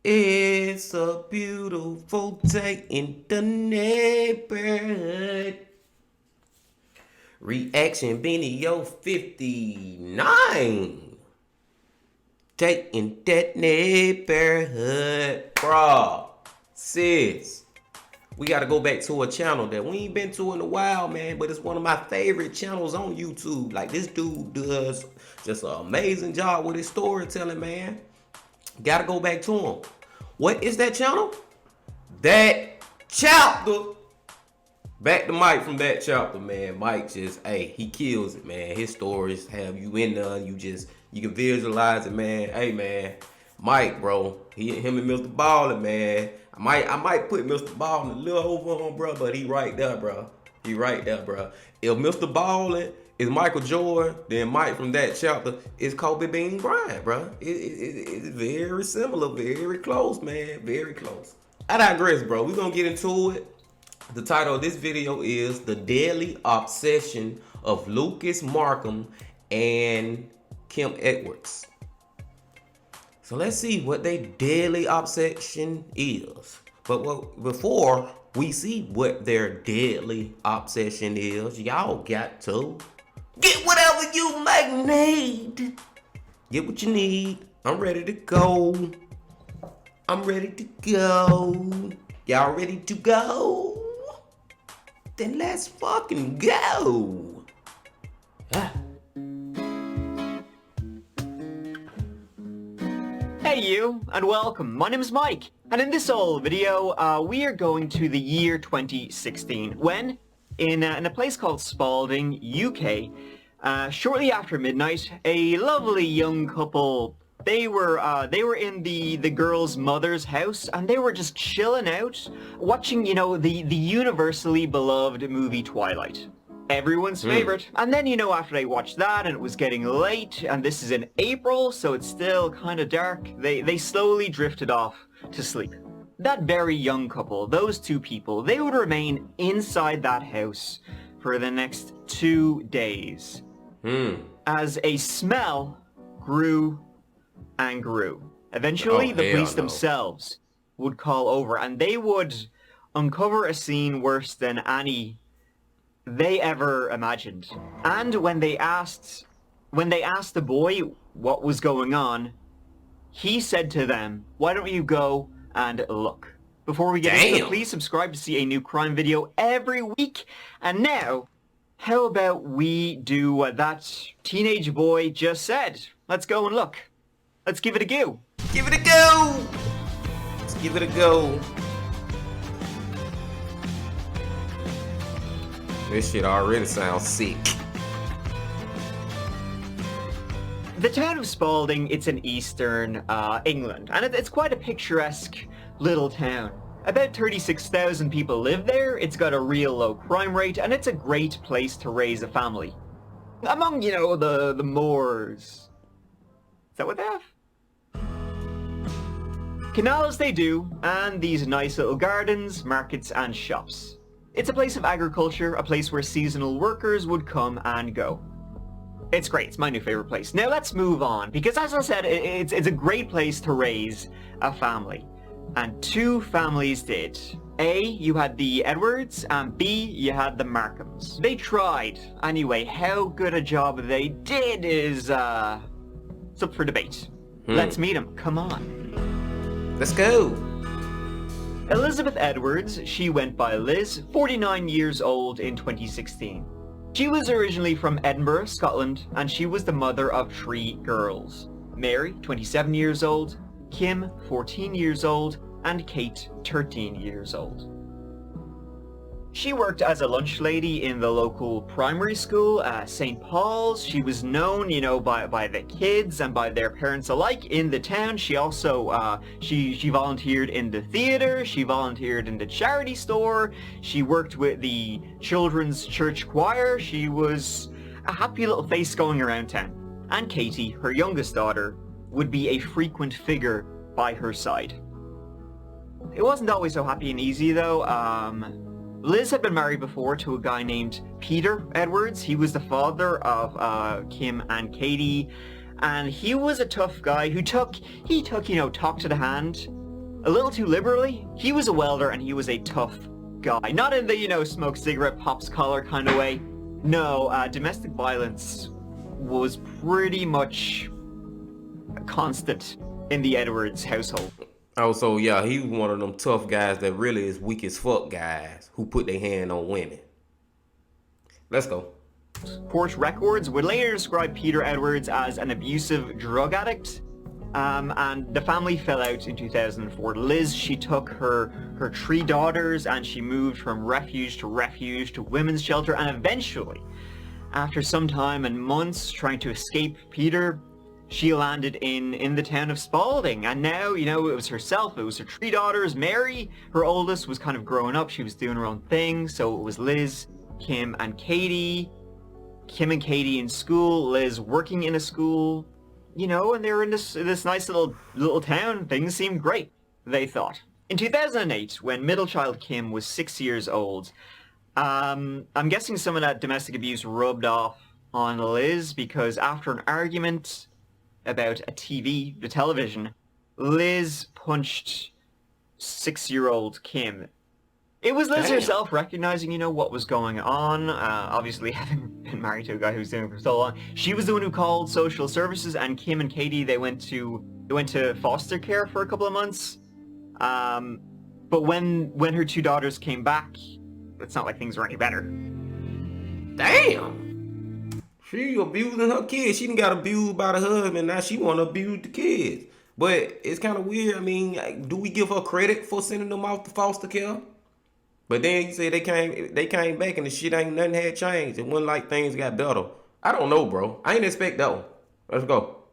It's a beautiful day in the neighborhood. Reaction video 59. Day in that neighborhood. Bruh, sis, we gotta go back to a channel that we ain't been to in a while, man, but it's one of my favorite channels on YouTube. Like, this dude does just an amazing job with his storytelling, man. Gotta go back to him. What is that channel? That Chapter. Back to Mike from That Chapter, man. Mike just, hey, he kills it, man. His stories have you in there. You can visualize it, man. Hey, man, Mike, bro. Him and Mr. Ballin', man. I might put Mr. Ballin' a little over on, bro, but he right there, bro. He right there, bro. If Mr. Ballin' is Michael Jordan, then Mike from That Chapter is Kobe Bean Bryant, bro. It's very similar, very close, man, very close. I digress, bro. We're gonna get into it. The title of this video is The Deadly Obsession of Lucas Markham and Kim Edwards. So let's see what their deadly obsession is. But before we see what their deadly obsession is, y'all got to get whatever you might need. Get what you need. I'm ready to go. I'm ready to go. Y'all ready to go? Then let's fucking go. Hey you, and welcome. My name is Mike, and in this old video, we are going to the year 2016, when, in a place called Spalding, UK, shortly after midnight, a lovely young couple, they were in the girl's mother's house, and they were just chilling out, watching, you know, the universally beloved movie Twilight. Everyone's favorite. And then, you know, after they watched that and it was getting late, and this is in April, so it's still kind of dark, they slowly drifted off to sleep. That very young couple, those two people, they would remain inside that house for the next 2 days. As a smell grew and grew. Eventually, the police themselves would call over, and they would uncover a scene worse than any they ever imagined. And when they asked the boy what was going on, he said to them, "Why don't you go and look?" Before we get into it, please subscribe to see a new crime video every week. And now, how about we do what that teenage boy just said? Let's go and look. Let's give it a go. Give it a go. Let's give it a go. This shit already sounds sick. The town of Spalding, it's in eastern England, and it's quite a picturesque little town. About 36,000 people live there, it's got a real low crime rate, and it's a great place to raise a family. Among, you know, the moors. Is that what they have? Canals they do, and these nice little gardens, markets and shops. It's a place of agriculture, a place where seasonal workers would come and go. It's great, it's my new favorite place. Now let's move on, because as I said, it's a great place to raise a family. And two families did. A, you had the Edwards, and B, you had the Markhams. They tried. Anyway, how good a job they did is, it's up for debate. Let's meet them, come on. Let's go. Elizabeth Edwards, she went by Liz, 49 years old in 2016. She was originally from Edinburgh, Scotland, and she was the mother of 3 girls. Mary, 27 years old, Kim, 14 years old, and Kate, 13 years old. She worked as a lunch lady in the local primary school, St. Paul's. She was known, by the kids and by their parents alike in the town. She also, she volunteered in the theater. She volunteered in the charity store. She worked with the children's church choir. She was a happy little face going around town. And Katie, her youngest daughter, would be a frequent figure by her side. It wasn't always so happy and easy, though. Liz had been married before to a guy named Peter Edwards. He was the father of Kim and Katie, and he was a tough guy who took talk to the hand a little too liberally. He was a welder and he was a tough guy. Not in the, smoke cigarette, pops collar kind of way. No, domestic violence was pretty much constant in the Edwards household. Oh, so yeah, he was one of them tough guys that really is weak as fuck guys who put their hand on women. Let's go. Court records would later describe Peter Edwards as an abusive drug addict, and the family fell out in 2004. Liz, she took her 3 daughters and she moved from refuge to women's shelter, and eventually, after some time and months trying to escape Peter, she landed in the town of Spalding, and now, it was herself, it was her 3 daughters. Mary, her oldest, was kind of growing up, she was doing her own thing, so it was Liz, Kim, and Katie. Kim and Katie in school, Liz working in a school, and they were in this nice little town. Things seemed great, they thought. In 2008, when middle child Kim was 6 years old, I'm guessing some of that domestic abuse rubbed off on Liz, because after an argument about the television, Liz punched 6-year-old Kim. It was Liz herself recognizing, what was going on. Obviously, having been married to a guy who was doing it for so long, she was the one who called social services, and Kim and Katie, they went to foster care for a couple of months. But when her 2 daughters came back, it's not like things were any better. Damn! She abusing her kids. She done got abused by the husband. Now she want to abuse the kids. But it's kind of weird. I mean, do we give her credit for sending them off to foster care? But then you say they came back and the shit ain't nothing had changed. It wasn't like things got better. I don't know, bro. I ain't expect that one. Let's go.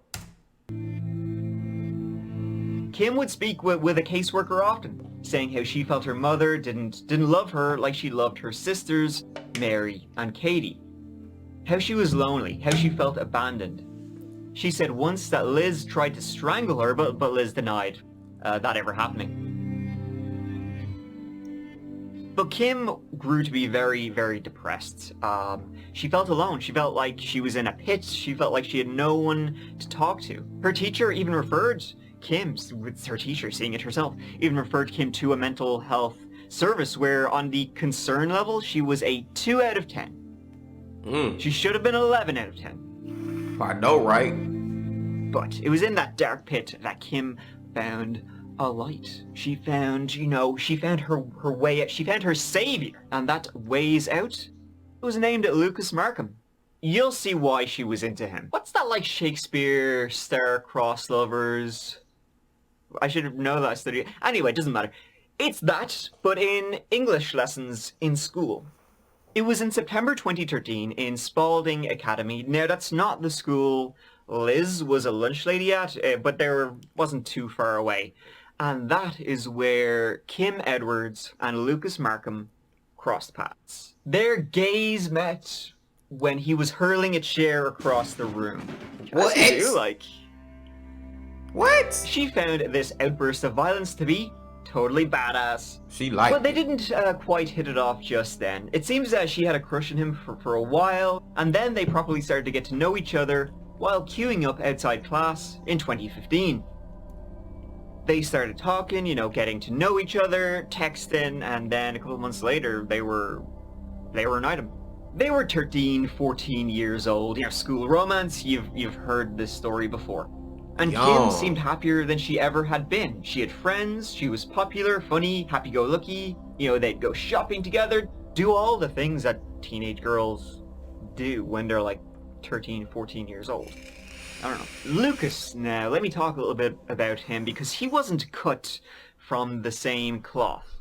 Kim would speak with a caseworker often, saying how she felt her mother didn't love her like she loved her sisters, Mary and Katie. How she was lonely, how she felt abandoned. She said once that Liz tried to strangle her, but Liz denied that ever happening. But Kim grew to be very, very depressed. She felt alone. She felt like she was in a pit. She felt like she had no one to talk to. Her teacher even referred Kim, with her teacher seeing it herself, even referred Kim to a mental health service where on the concern level, she was a 2 out of 10. She should have been 11 out of 10. I know, right? But it was in that dark pit that Kim found a light. She found, she found her way out. She found her savior. And that ways out, it was named Lucas Markham. You'll see why she was into him. What's that like Shakespeare, star-crossed lovers? I should have known that I studied. Anyway, it doesn't matter. It's that, but in English lessons in school. It was in September 2013 in Spalding Academy. Now, that's not the school Liz was a lunch lady at, but there wasn't too far away. And that is where Kim Edwards and Lucas Markham crossed paths. Their gaze met when he was hurling a chair across the room. What? What? She found this outburst of violence to be totally badass. She liked But they didn't quite hit it off just then. It seems that she had a crush on him for a while, and then they properly started to get to know each other while queuing up outside class in 2015. They started talking, getting to know each other, texting, and then a couple months later, they were an item. They were 13, 14 years old, school romance, you've heard this story before. And Kim seemed happier than she ever had been. She had friends, she was popular, funny, happy-go-lucky. They'd go shopping together, do all the things that teenage girls do when they're like 13, 14 years old. I don't know. Lucas, now, let me talk a little bit about him because he wasn't cut from the same cloth.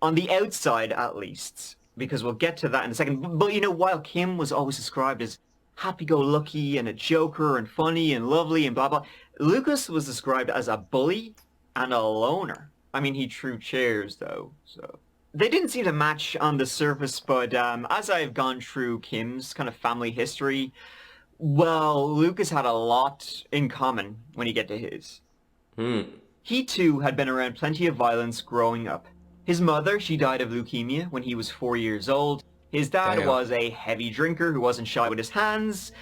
On the outside, at least, because we'll get to that in a second. But, while Kim was always described as happy-go-lucky and a joker and funny and lovely and blah, blah, Lucas was described as a bully and a loner. I mean, he threw chairs, though, so... They didn't seem to match on the surface, but as I've gone through Kim's kind of family history, well, Lucas had a lot in common when you get to his. He, too, had been around plenty of violence growing up. His mother, she died of leukemia when he was 4 years old. His dad was a heavy drinker who wasn't shy with his hands.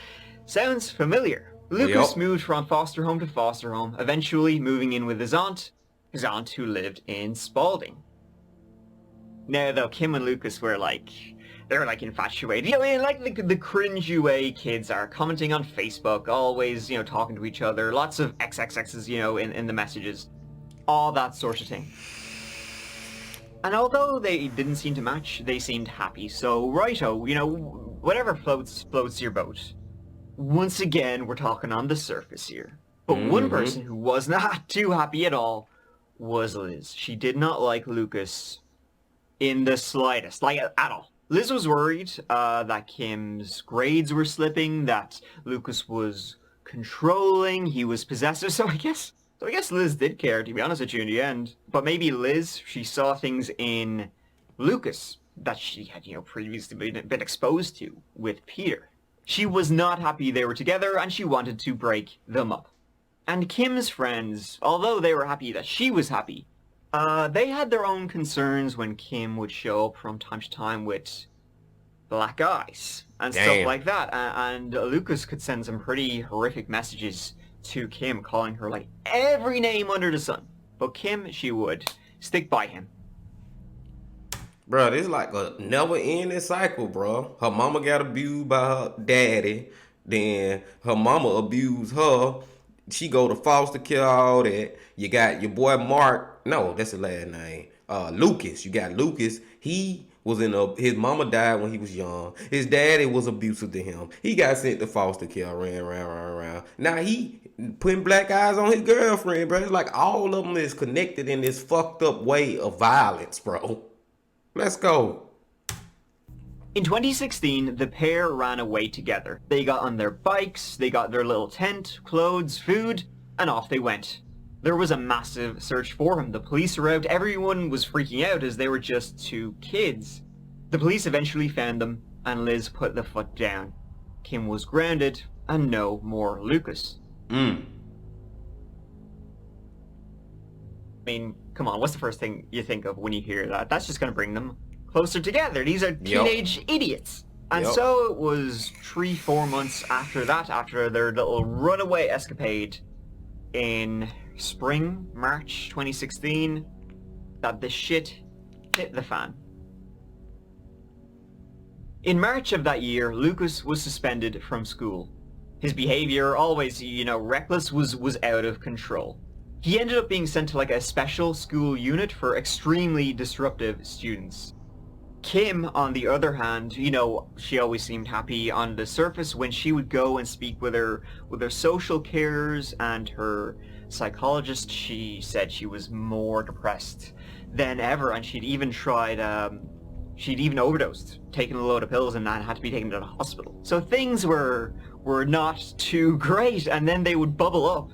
Sounds familiar. Lucas moved from foster home to foster home, eventually moving in with his aunt who lived in Spalding. Now, though, Kim and Lucas were they were infatuated. Like the cringy way kids are, commenting on Facebook, always, talking to each other, lots of XXXs, in the messages, all that sort of thing. And although they didn't seem to match, they seemed happy. So, righto, whatever floats your boat. Once again, we're talking on the surface here. But one person who was not too happy at all was Liz. She did not like Lucas in the slightest, at all. Liz was worried that Kim's grades were slipping, that Lucas was controlling, he was possessive, so I guess Liz did care, to be honest with you, in the end. But maybe Liz, she saw things in Lucas that she had, previously been exposed to with Peter. She was not happy they were together, and she wanted to break them up. And Kim's friends, although they were happy that she was happy, they had their own concerns when Kim would show up from time to time with black eyes and stuff like that. And Lucas could send some pretty horrific messages to Kim, calling her every name under the sun. But Kim, she would stick by him. Bro, this is like a never-ending cycle, bro. Her mama got abused by her daddy. Then her mama abused her. She go to foster care, all that. You got your boy Mark. No, that's the last name. Lucas. You got Lucas. He was his mama died when he was young. His daddy was abusive to him. He got sent to foster care, ran around. Now he putting black eyes on his girlfriend, bro. It's like all of them is connected in this fucked up way of violence, bro. Let's go. In 2016, the pair ran away together. They got on their bikes, they got their little tent, clothes, food, and off they went. There was a massive search for him. The police were out. Everyone was freaking out as they were just two kids. The police eventually found them, and Liz put the foot down. Kim was grounded, and no more Lucas. I mean, come on, what's the first thing you think of when you hear that? That's just going to bring them closer together. These are teenage idiots. And so it was 3-4 months after that, after their little runaway escapade in March 2016, that the shit hit the fan. In March of that year, Lucas was suspended from school. His behavior, always, reckless, was out of control. He ended up being sent to a special school unit for extremely disruptive students. Kim, on the other hand, she always seemed happy on the surface. When she would go and speak with her social carers and her psychologist, she said she was more depressed than ever, and she'd even overdosed, taken a load of pills, and had to be taken to the hospital. So things were not too great, and then they would bubble up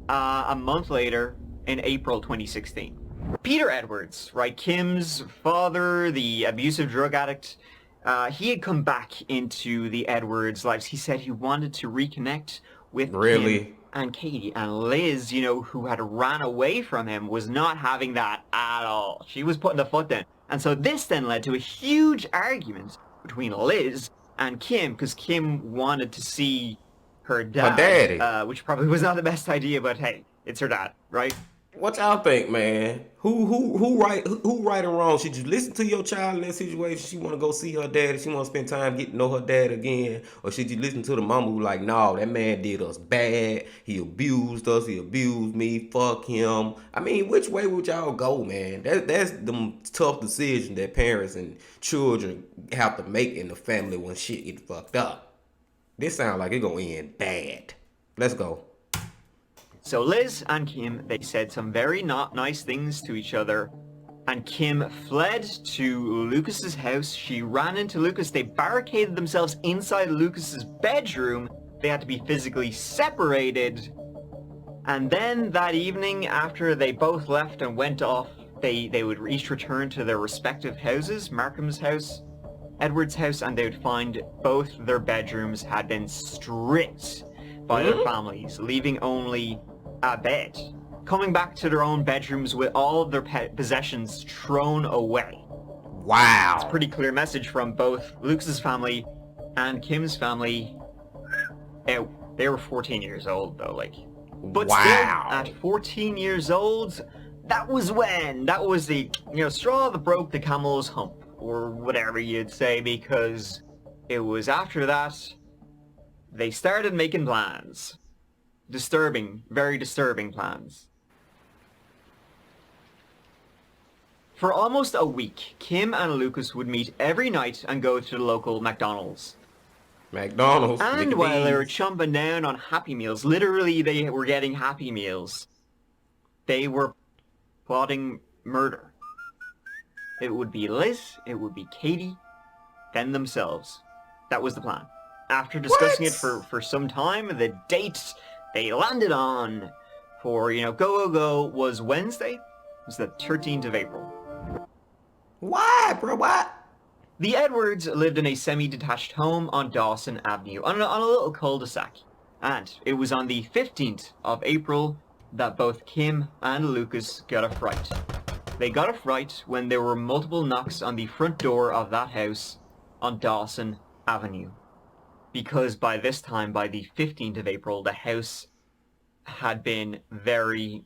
a month later in April 2016. Peter Edwards, right, Kim's father, the abusive drug addict, he had come back into the Edwards' lives. He said he wanted to reconnect with Kim and Katie, and Liz, who had ran away from him, was not having that at all. She was putting the foot down. And so this then led to a huge argument between Liz and Kim, because Kim wanted to see her daddy. Which probably was not the best idea, but hey, it's her dad, right? What y'all think, man? Who right and wrong? Should you listen to your child in that situation? She want to go see her daddy. She want to spend time getting to know her dad again, or should you listen to the mama who like, no, that man did us bad. He abused us. He abused me. Fuck him. I mean, which way would y'all go, man? That's the tough decision that parents and children have to make in the family when shit get fucked up. This sounds like it gonna end bad. Let's go. So Liz and Kim, they said some very not nice things to each other and Kim fled to Lucas's house. She ran into Lucas. They barricaded themselves inside Lucas's bedroom. They had to be physically separated. And then that evening, after they both left and went off, they would each return to their respective houses, Markham's house, Edward's house, and they would find both their bedrooms had been stripped by their families, leaving only a bed. Coming back to their own bedrooms with all of their possessions thrown away. Wow. It's a pretty clear message from both Lucas's family and Kim's family. They were 14 years old though, like. But still, at 14 years old, that was the, straw that broke the camel's hump, or whatever you'd say, because it was after that they started making plans. Disturbing, very disturbing plans. For almost a week, Kim and Lucas would meet every night and go to the local McDonald's. And while they were chomping down on Happy Meals, literally they were getting Happy Meals, they were plotting murder. It would be Liz, it would be Katie, then themselves. That was the plan. After discussing it for some time, the date they landed on for, go was Wednesday. It was the 13th of April. Why, bro? Why? The Edwards lived in a semi-detached home on Dawson Avenue, on a little cul-de-sac. And it was on the 15th of April that both Kim and Lucas got a fright. They got a fright when there were multiple knocks on the front door of that house on Dawson Avenue. Because by this time, by the 15th of April, the house had been very,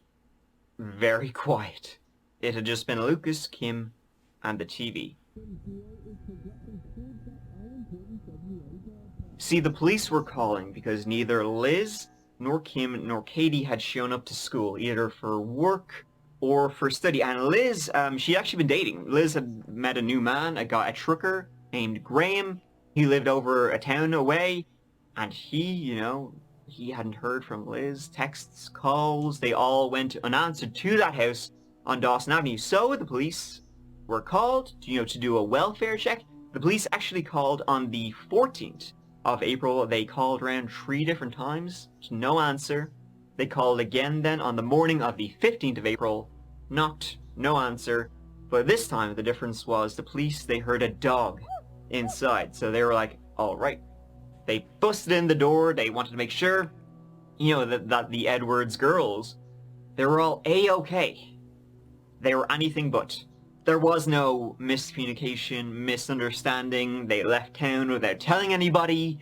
very quiet. It had just been Lucas, Kim, and the TV. See, the police were calling because neither Liz, nor Kim, nor Katie had shown up to school, either for work or for study. And Liz, she'd actually been dating. Liz had met a new man, a trucker named Graham. He lived over a town away, and he hadn't heard from Liz. Texts, calls, they all went unanswered to that house on Dawson Avenue. So the police were called, to do a welfare check. The police actually called on the 14th of April. They called around 3 different times, no answer. They called again then on the morning of the 15th of April, knocked, no answer. But this time the difference was the police, they heard a dog inside. So they were like, all right. They busted in the door. They wanted to make sure, that the Edwards girls, they were all A-okay. They were anything but. There was no miscommunication, misunderstanding. They left town without telling anybody,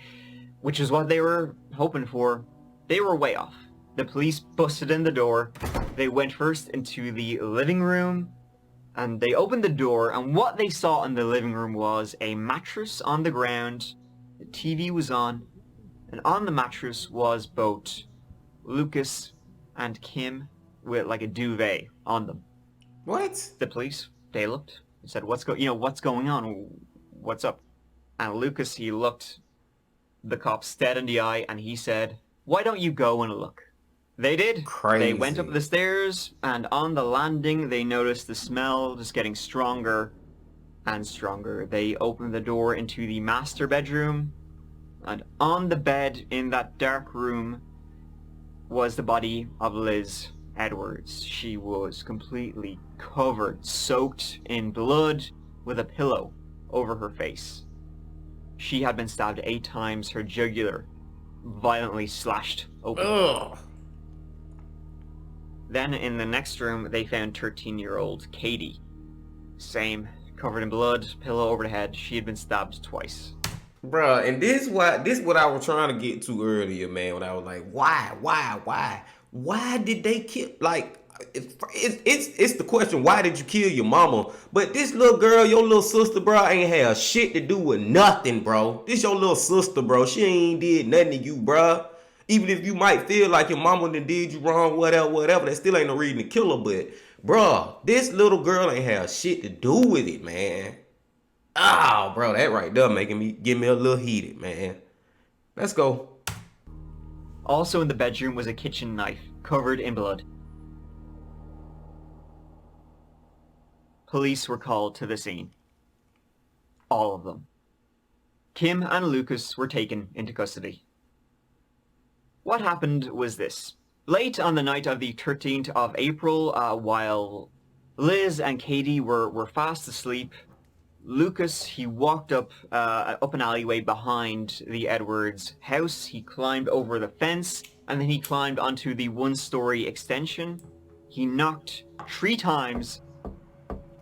which is what they were hoping for. They were way off. The police busted in the door. They went first into the living room, and they opened the door, and what they saw in the living room was a mattress on the ground. The TV was on, and on the mattress was both Lucas and Kim with like a duvet on them. What? The police, they looked and said, what's going on? What's up? And Lucas, he looked the cops dead in the eye, and he said, why don't you go and look? They did. Crazy. They went up the stairs, and on the landing, they noticed the smell just getting stronger and stronger. They opened the door into the master bedroom, and on the bed in that dark room was the body of Liz Edwards. She was completely covered, soaked in blood, with a pillow over her face. She had been stabbed 8 times, her jugular violently slashed open. Ugh. Then in the next room, they found 13-year-old Katie. Same, covered in blood, pillow over the head. She had been stabbed twice. Bruh, and this what I was trying to get to earlier, man, when I was like, why did they kill, like, it's the question, why did you kill your mama? But this little girl, your little sister, bro, ain't had shit to do with nothing, bro. This your little sister, bro. She ain't did nothing to you, bro. Even if you might feel like your mama done did you wrong, whatever, that still ain't no reason to kill her. But, bro, this little girl ain't had shit to do with it, man. Oh, bro, that right there get me a little heated, man. Let's go. Also in the bedroom was a kitchen knife, covered in blood. police were called to the scene. All of them. Kim and Lucas were taken into custody. What happened was this. Late on the night of the 13th of April, while Liz and Katie were fast asleep, Lucas, he walked up an alleyway behind the Edwards house. He climbed over the fence, and then he climbed onto the one-story extension. He knocked 3 times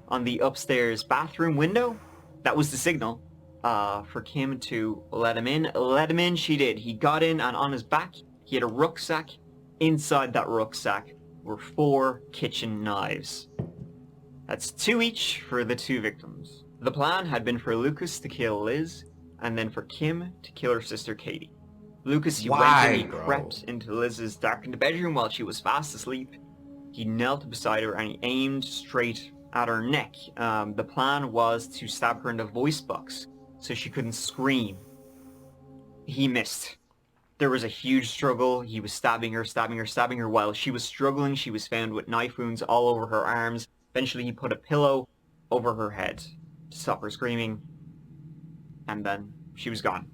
on the upstairs bathroom window. That was the signal for Kim to let him in. Let him in she did. He got in, and on his back, he had a rucksack. Inside that rucksack were 4 kitchen knives. That's 2 each for the 2 victims. The plan had been for Lucas to kill Liz, and then for Kim to kill her sister Katie. Lucas, he went in, he crept into Liz's darkened bedroom while she was fast asleep. He knelt beside her and he aimed straight at her neck. The plan was to stab her in the voice box so she couldn't scream. He missed. There was a huge struggle. He was stabbing her. While she was struggling, she was found with knife wounds all over her arms. Eventually, he put a pillow over her head to stop her screaming. And then she was gone.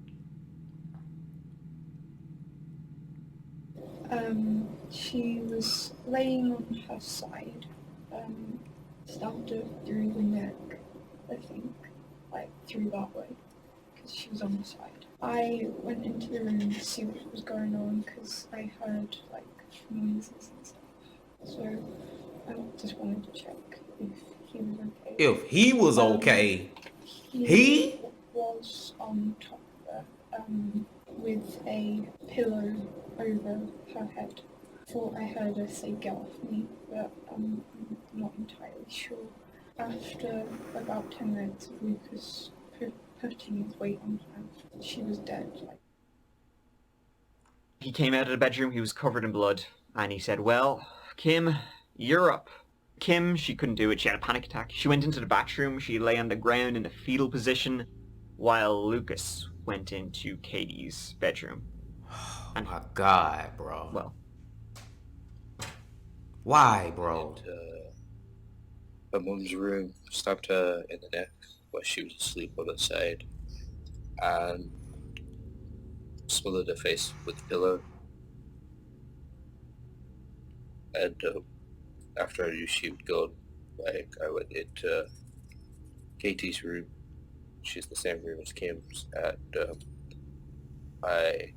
She was laying on her side, stabbed her through the neck, I think, like through that way, because she was on her side. I went into the room to see what was going on, because I heard, like, noises and stuff. So, I just wanted to check if he was okay. If he was okay. He was on top of her, with a pillow over her head. Thought I heard her say "get off me," but I'm not entirely sure. After about 10 minutes of Lucas putting his weight on her, she was dead. He came out of the bedroom, he was covered in blood, and he said, "Well, Kim, you're up." Kim, she couldn't do it, she had a panic attack. She went into the bathroom, she lay on the ground in a fetal position, while Lucas went into Katie's bedroom. Oh my God, bro. Well. Why, bro? Her mum's room, stabbed her in the neck while she was asleep on her side, and smothered her face with a pillow. And after I knew she was gone, like, I went into Katie's room, which is the same room as Kim's, and I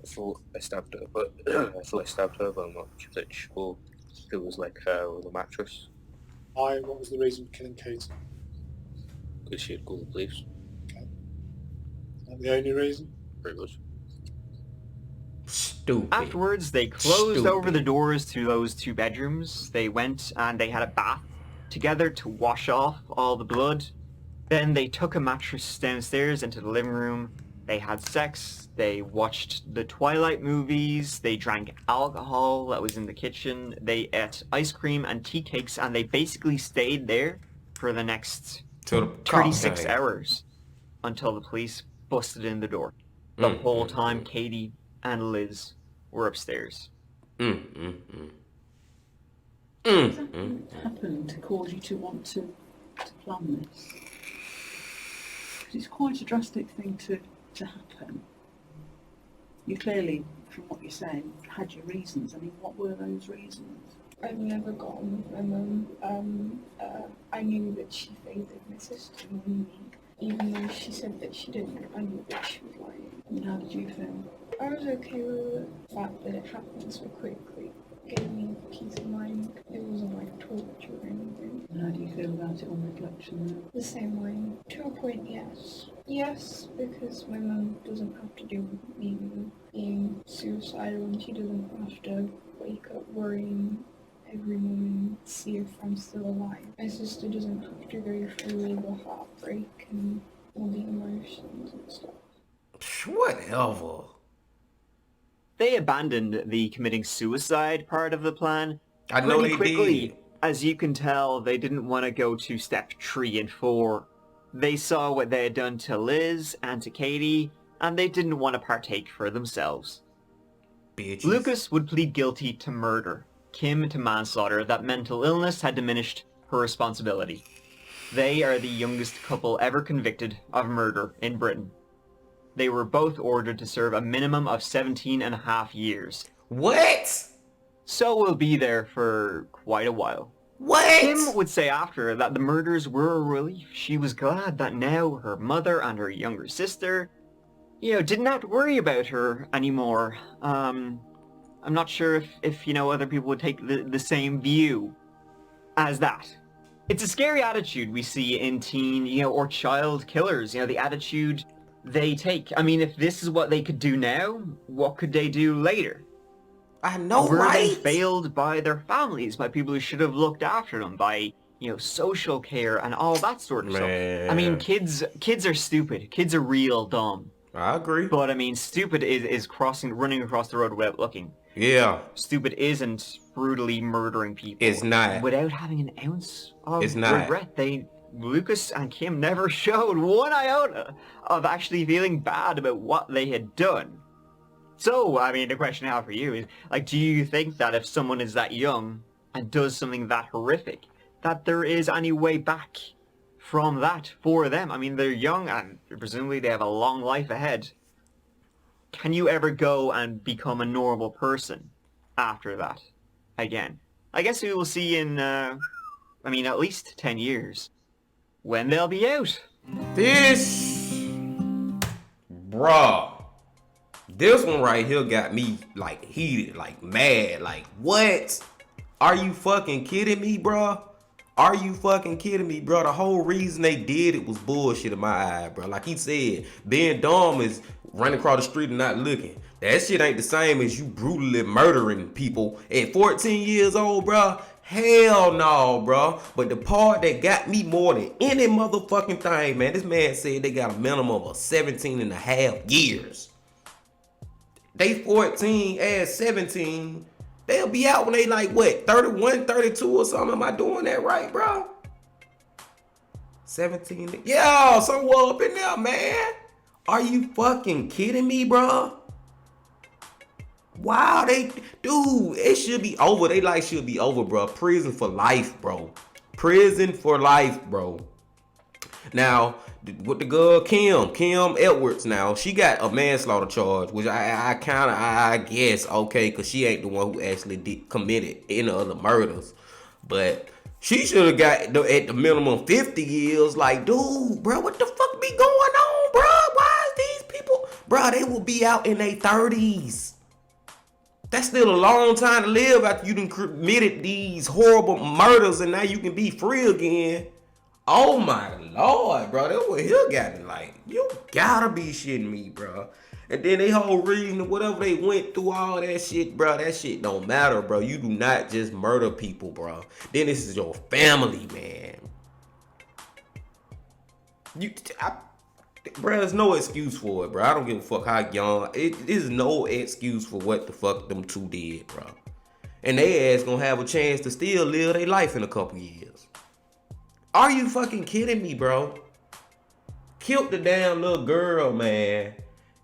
thought I stabbed her, but but I'm not completely sure. It was like her with a mattress. Why? What was the reason for killing Katie? Because she had called the police. Okay. Is that the only reason? Pretty much. Stupid. Afterwards, they closed over the doors to those 2 bedrooms. They went and they had a bath together to wash off all the blood. Then they took a mattress downstairs into the living room. They had sex. They watched the Twilight movies. They drank alcohol that was in the kitchen. They ate ice cream and tea cakes, and they basically stayed there for the next 36 hours until the police busted in the door. The whole time, Katie and Liz were upstairs. What happened to cause you to want to plan this? Because it's quite a drastic thing to happen. You clearly, from what you're saying, had your reasons. I mean, what were those reasons? I've never got on with my mum. I knew that she favored my sister more than me, even though she said that she didn't. I knew that she was lying. And how did you feel? I was okay with the fact that it happened so quickly. It gave me peace of mind. It wasn't like torture or anything. And how do you feel about it on reflection now? The same way. To a point, yes. Yes, because my mum doesn't have to do with me being suicidal, and she doesn't have to wake up worrying every morning to see if I'm still alive. My sister doesn't have to go through all the heartbreak and all the emotions and stuff. Whatever. They abandoned the committing suicide part of the plan I know pretty they quickly. did. As you can tell, they didn't want to go to step 3 and 4. They saw what they had done to Liz and to Katie, and they didn't want to partake for themselves. Bitches. Lucas would plead guilty to murder, Kim to manslaughter. That mental illness had diminished her responsibility. They are the youngest couple ever convicted of murder in Britain. They were both ordered to serve a minimum of 17 and a half years. What? So will be there for quite a while. What? Kim would say after that the murders were a relief. She was glad that now her mother and her younger sister, didn't have to worry about her anymore. I'm not sure if other people would take the same view as that. It's a scary attitude we see in teen, or child killers, the attitude they take. I mean, if this is what they could do now, what could they do later? I know, Were right? they failed by their families, by people who should have looked after them, by, social care and all that sort of stuff? I mean, kids are stupid. Kids are real dumb. I agree. But I mean, stupid is running across the road without looking. Yeah. Stupid isn't brutally murdering people. It's not. Without having an ounce of It's not. regret. Lucas and Kim never showed one iota of actually feeling bad about what they had done. So, I mean, the question I have for you is, do you think that if someone is that young and does something that horrific, that there is any way back from that for them? I mean, they're young and presumably they have a long life ahead. Can you ever go and become a normal person after that again? I guess we will see in, at least 10 years when they'll be out. This one right here got me heated, mad. What? Are you fucking kidding me, bruh? Are you fucking kidding me, bro? The whole reason they did it was bullshit in my eye, bro. Like he said, being dumb is running across the street and not looking. That shit ain't the same as you brutally murdering people at 14 years old, bro. Hell no, bro. But the part that got me more than any motherfucking thing, man, this man said they got a minimum of 17 and a half years. They 14 as 17. They'll be out when they 31, 32 or something. Am I doing that right, bro? 17. Yeah, somewhere up in there, man. Are you fucking kidding me, bro? Wow, it should be over. They should be over, bro. Prison for life, bro. Prison for life, bro. Now, with the girl Kim Edwards, now she got a manslaughter charge, which I guess okay, cause she ain't the one who actually committed any other murders, but she should have got at the minimum 50 years. Dude, bro, what the fuck be going on, bro? Why is these people, bro? They will be out in their 30s. That's still a long time to live after you done committed these horrible murders, and now you can be free again. Oh my lord, bro, that what he got me you gotta be shitting me, bro. And then they whole reason, whatever they went through, all that shit, bro, that shit don't matter, bro. You do not just murder people, bro. Then this is your family, man. Bro, there's no excuse for it, bro. I don't give a fuck how young. It is no excuse for what the fuck them two did, bro. And they ass gonna have a chance to still live their life in a couple years. Are you fucking kidding me, bro? Killed the damn little girl, man.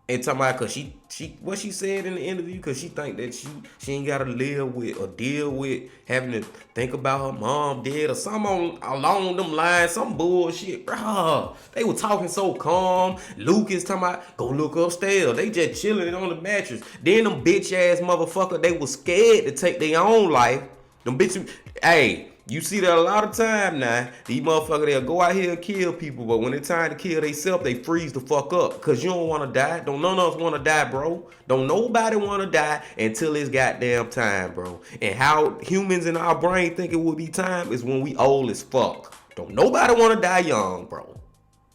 And talking about, cause she what she said in the interview, cause she think that she ain't gotta live with or deal with having to think about her mom dead or something along them lines, some bullshit, bro. They were talking so calm. Lucas talking about, go look upstairs. They just chilling on the mattress. Then them bitch ass motherfucker, they was scared to take their own life. Them bitches, hey. You see that a lot of time now. These motherfuckers, they'll go out here and kill people, but when it's time to kill themselves, they freeze the fuck up. Because you don't want to die. Don't none of us want to die, bro. Don't nobody want to die until it's goddamn time, bro. And how humans in our brain think it will be time is when we old as fuck. Don't nobody want to die young, bro.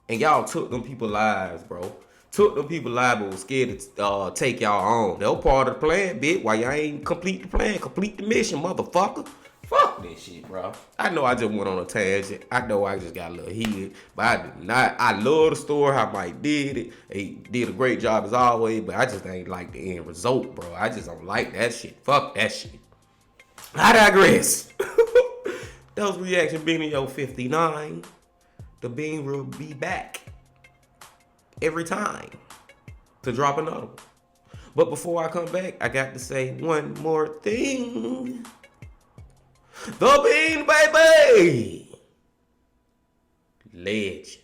And y'all took them people lives, bro. Took them people lives, but was scared to take y'all on. They were part of the plan, bitch. Why y'all ain't complete the plan? Complete the mission, motherfucker. Fuck this shit, bro. I know I just went on a tangent. I know I just got a little heated, but I did not. I love the story, how Mike did it. He did a great job as always, but I just ain't like the end result, bro. I just don't like that shit. Fuck that shit. I digress. That was reaction Beanie Yo 59. The Bean will be back every time to drop another one. But before I come back, I got to say one more thing. The Bean, baby! Legend.